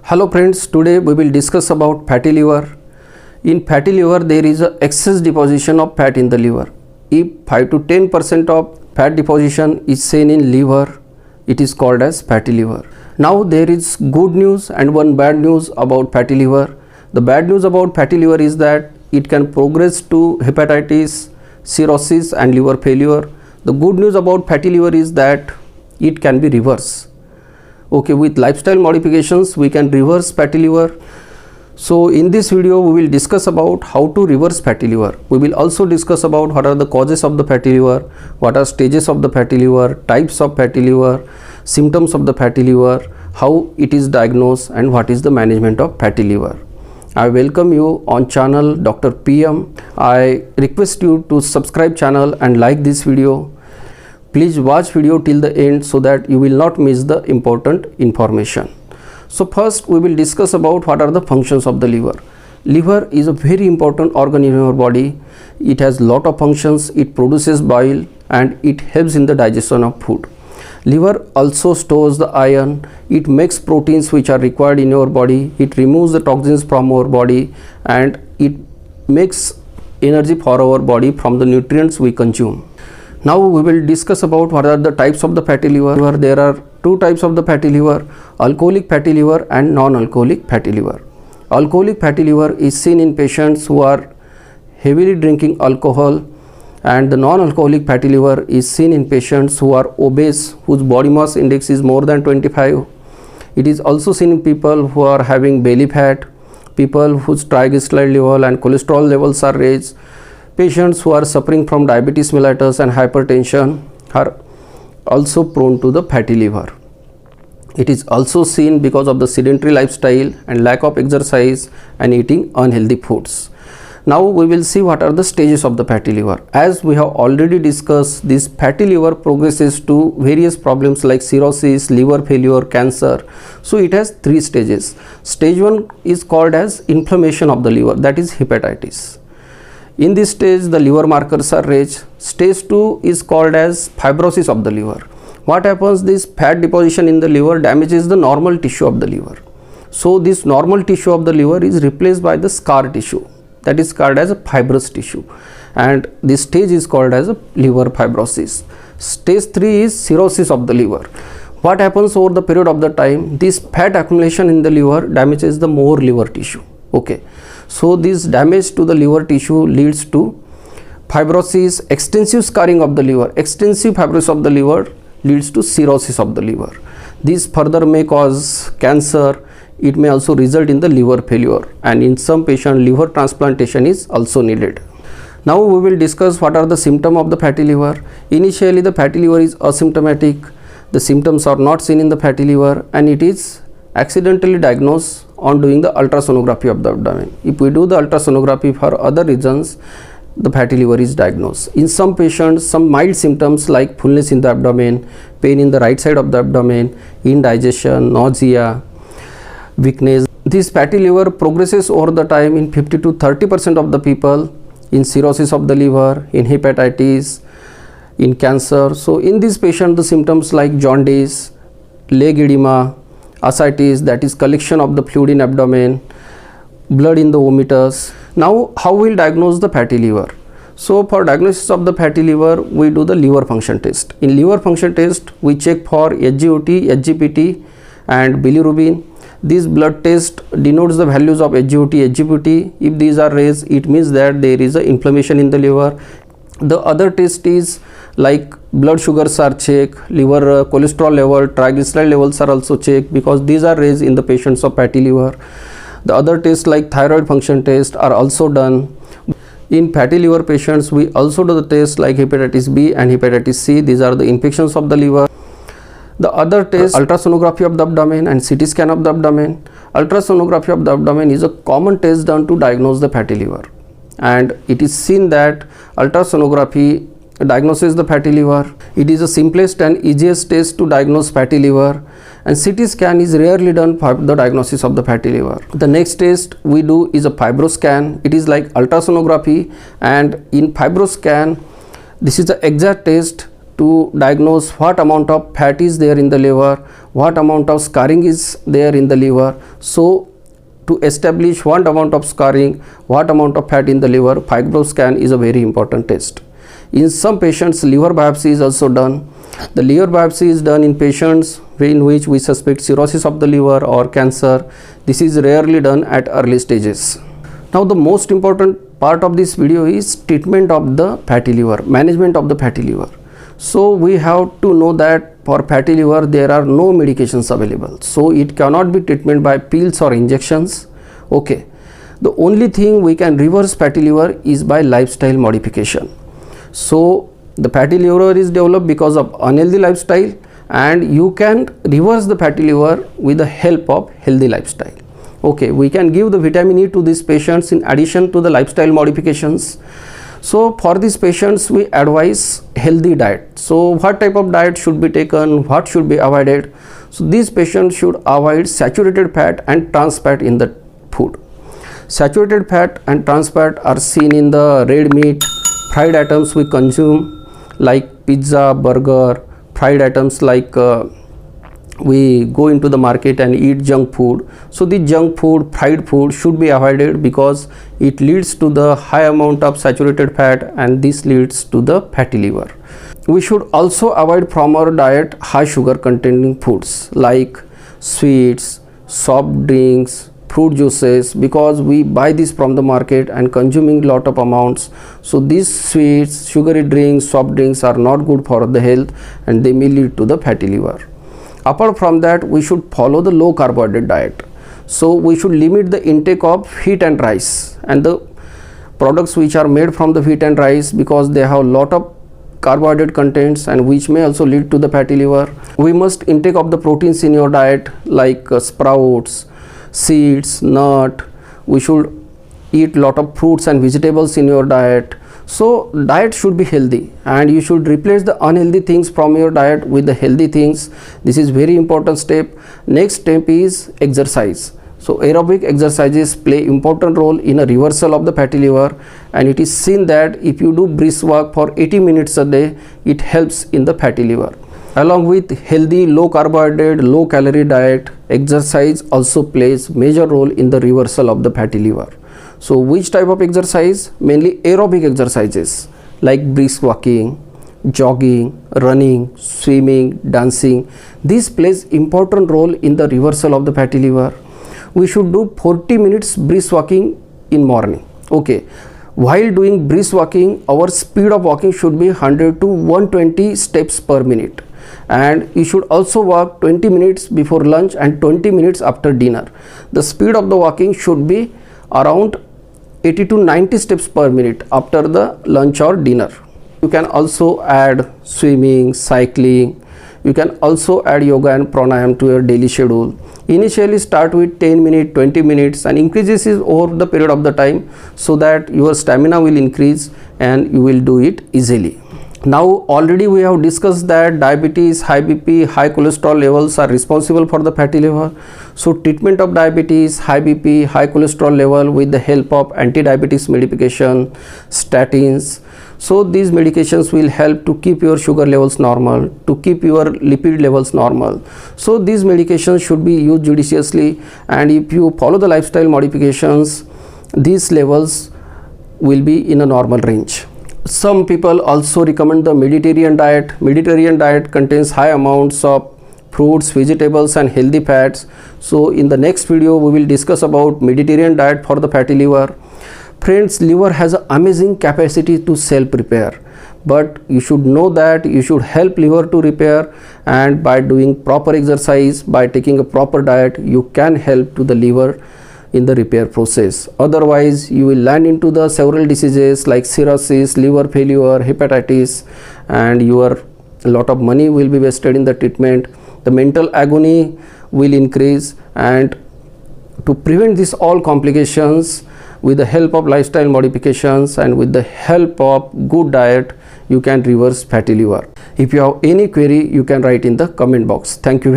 Hello friends, today we will discuss about fatty liver. In fatty liver there is a excess deposition of fat in the liver. If 5 to 10% of fat deposition is seen in liver, it is called as fatty liver. Now there is good news and one bad news about fatty liver. The bad news about fatty liver is that it can progress to hepatitis, cirrhosis and liver failure. The good news about fatty liver is that it can be reversed. Okay, with lifestyle modifications we can reverse fatty liver. So in this video we will discuss about how to reverse fatty liver. We will also discuss about what are the causes of the fatty liver, what are stages of the fatty liver, types of fatty liver, symptoms of the fatty liver, how it is diagnosed and what is the management of fatty liver. I welcome you on channel Dr. PM. I request you to subscribe channel and like this video. Please watch video till the end so that you will not miss the important information. So first we will discuss about what are the functions of the liver. Liver is a very important organ in our body. It has lot of functions. It produces bile and it helps in the digestion of food. Liver also stores the iron. It makes proteins which are required in our body. It removes the toxins from our body and it makes energy for our body from the nutrients we consume. Now we will discuss about what are the types of the fatty liver. There are two types of the fatty liver, alcoholic fatty liver and non-alcoholic fatty liver. Alcoholic fatty liver is seen in patients who are heavily drinking alcohol, and the non-alcoholic fatty liver is seen in patients who are obese, whose body mass index is more than 25. It is also seen in people who are having belly fat, people whose triglyceride level and cholesterol levels are raised. Patients who are suffering from diabetes mellitus and hypertension are also prone to the fatty liver. It is also seen because of the sedentary lifestyle and lack of exercise and eating unhealthy foods. Now we will see what are the stages of the fatty liver. As we have already discussed, this fatty liver progresses to various problems like cirrhosis, liver failure, cancer. So it has three stages. Stage 1 is called as inflammation of the liver, that is hepatitis. In this stage the liver markers are raised. Stage 2 is called as fibrosis of the liver. What happens? This fat deposition in the liver damages the normal tissue of the liver. So this normal tissue of the liver is replaced by the scar tissue, that is called as a fibrous tissue, and this stage is called as a liver fibrosis. Stage 3 is cirrhosis of the liver. What happens over the period of the time? This fat accumulation in the liver damages the more liver tissue. Okay, so this damage to the liver tissue leads to fibrosis, extensive scarring of the liver. Extensive fibrosis of the liver leads to cirrhosis of the liver. This further may cause cancer. It may also result in the liver failure, and in some patients liver transplantation is also needed. Now we will discuss what are the symptoms of the fatty liver. Initially the fatty liver is asymptomatic. The symptoms are not seen in the fatty liver and it is accidentally diagnosed on doing the ultrasonography of the abdomen. If we do the ultrasonography for other reasons, the fatty liver is diagnosed. In some patients, some mild symptoms like fullness in the abdomen, pain in the right side of the abdomen, indigestion, nausea, weakness. This fatty liver progresses over the time in 50 to 30% of the people, in cirrhosis of the liver, in hepatitis, in cancer. So in this patient the symptoms like jaundice, leg edema, ascites, that is collection of the fluid in abdomen, blood in the vomitus. Now how we will diagnose the fatty liver? So for diagnosis of the fatty liver we do the liver function test. In liver function test we check for SGOT, SGPT and bilirubin. This blood test denotes the values of SGOT, SGPT. If these are raised, it means that there is a inflammation in the liver. The other test is like blood sugars are checked, liver cholesterol level, triglyceride levels are also checked, because these are raised in the patients of fatty liver. The other tests like thyroid function test are also done. In fatty liver patients we also do the tests like hepatitis B and hepatitis C. These are the infections of the liver. The other test, ultrasonography of the abdomen and CT scan of the abdomen. Ultrasonography of the abdomen is a common test done to diagnose the fatty liver, and it is seen that ultrasonography diagnoses the fatty liver. It is the simplest and easiest test to diagnose fatty liver, and CT scan is rarely done for the diagnosis of the fatty liver. The next test we do is a fibroscan. It is like ultrasonography, and in fibroscan this is the exact test to diagnose what amount of fat is there in the liver, what amount of scarring is there in the liver. So to establish what amount of scarring, what amount of fat in the liver, FibroScan is a very important test. In some patients, liver biopsy is also done. The liver biopsy is done in patients in which we suspect cirrhosis of the liver or cancer. This is rarely done at early stages. Now the most important part of this video is treatment of the fatty liver, management of the fatty liver. So we have to know that for fatty liver there are no medications available. So it cannot be treatment by pills or injections. Okay. The only thing we can reverse fatty liver is by lifestyle modification. So the fatty liver is developed because of unhealthy lifestyle, and you can reverse the fatty liver with the help of healthy lifestyle. Okay, we can give the vitamin E to these patients in addition to the lifestyle modifications. So for these patients we advise healthy diet. So what type of diet should be taken, what should be avoided? So these patients should avoid saturated fat and trans fat in the food. Saturated fat and trans fat are seen in the red meat, fried items we consume like pizza, burger, fried items like we go into the market and eat junk food. So the junk food, fried food should be avoided because it leads to the high amount of saturated fat, and this leads to the fatty liver. We should also avoid from our diet high sugar containing foods like sweets, soft drinks, fruit juices, because we buy this from the market and consuming lot of amounts. So these sweets, sugary drinks, soft drinks are not good for the health, and they may lead to the fatty liver. Apart from that, we should follow the low carbohydrate diet. So we should limit the intake of wheat and rice and the products which are made from the wheat and rice, because they have lot of carbohydrate contents and which may also lead to the fatty liver. We must intake of the proteins in your diet like sprouts, seeds, nut. We should eat lot of fruits and vegetables in your diet. So diet should be healthy, and you should replace the unhealthy things from your diet with the healthy things. This is very important step. Next step is exercise. So aerobic exercises play important role in a reversal of the fatty liver, and it is seen that if you do brisk walk for 80 minutes a day, it helps in the fatty liver. Along with healthy low carbohydrate, low calorie diet, exercise also plays major role in the reversal of the fatty liver. So which type of exercise? Mainly aerobic exercises like brisk walking, jogging, running, swimming, dancing. This plays important role in the reversal of the fatty liver. We should do 40 minutes brisk walking in morning. Okay. While doing brisk walking, our speed of walking should be 100 to 120 steps per minute. And you should also walk 20 minutes before lunch and 20 minutes after dinner. The speed of the walking should be around 80 to 90 steps per minute after the lunch or dinner. You can also add swimming, cycling. You can also add yoga and pranayam to your daily schedule. Initially start with 10 minutes, 20 minutes and increases it over the period of the time, so that your stamina will increase and you will do it easily. Now already we have discussed that diabetes, high BP, high cholesterol levels are responsible for the fatty liver. So treatment of diabetes, high BP, high cholesterol level with the help of anti-diabetes medication, statins. So these medications will help to keep your sugar levels normal, to keep your lipid levels normal. So these medications should be used judiciously, and if you follow the lifestyle modifications, these levels will be in a normal range. Some people also recommend the Mediterranean diet. Mediterranean diet contains high amounts of fruits, vegetables and healthy fats. So in the next video we will discuss about Mediterranean diet for the fatty liver. Friends, liver has an amazing capacity to self-repair, but you should know that you should help liver to repair, and by doing proper exercise, by taking a proper diet, you can help to the liver in the repair process. Otherwise you will land into the several diseases like cirrhosis, liver failure, hepatitis, and your lot of money will be wasted in the treatment. The mental agony will increase, and to prevent this all complications, with the help of lifestyle modifications and with the help of good diet, you can reverse fatty liver. If you have any query, you can write in the comment box. Thank you.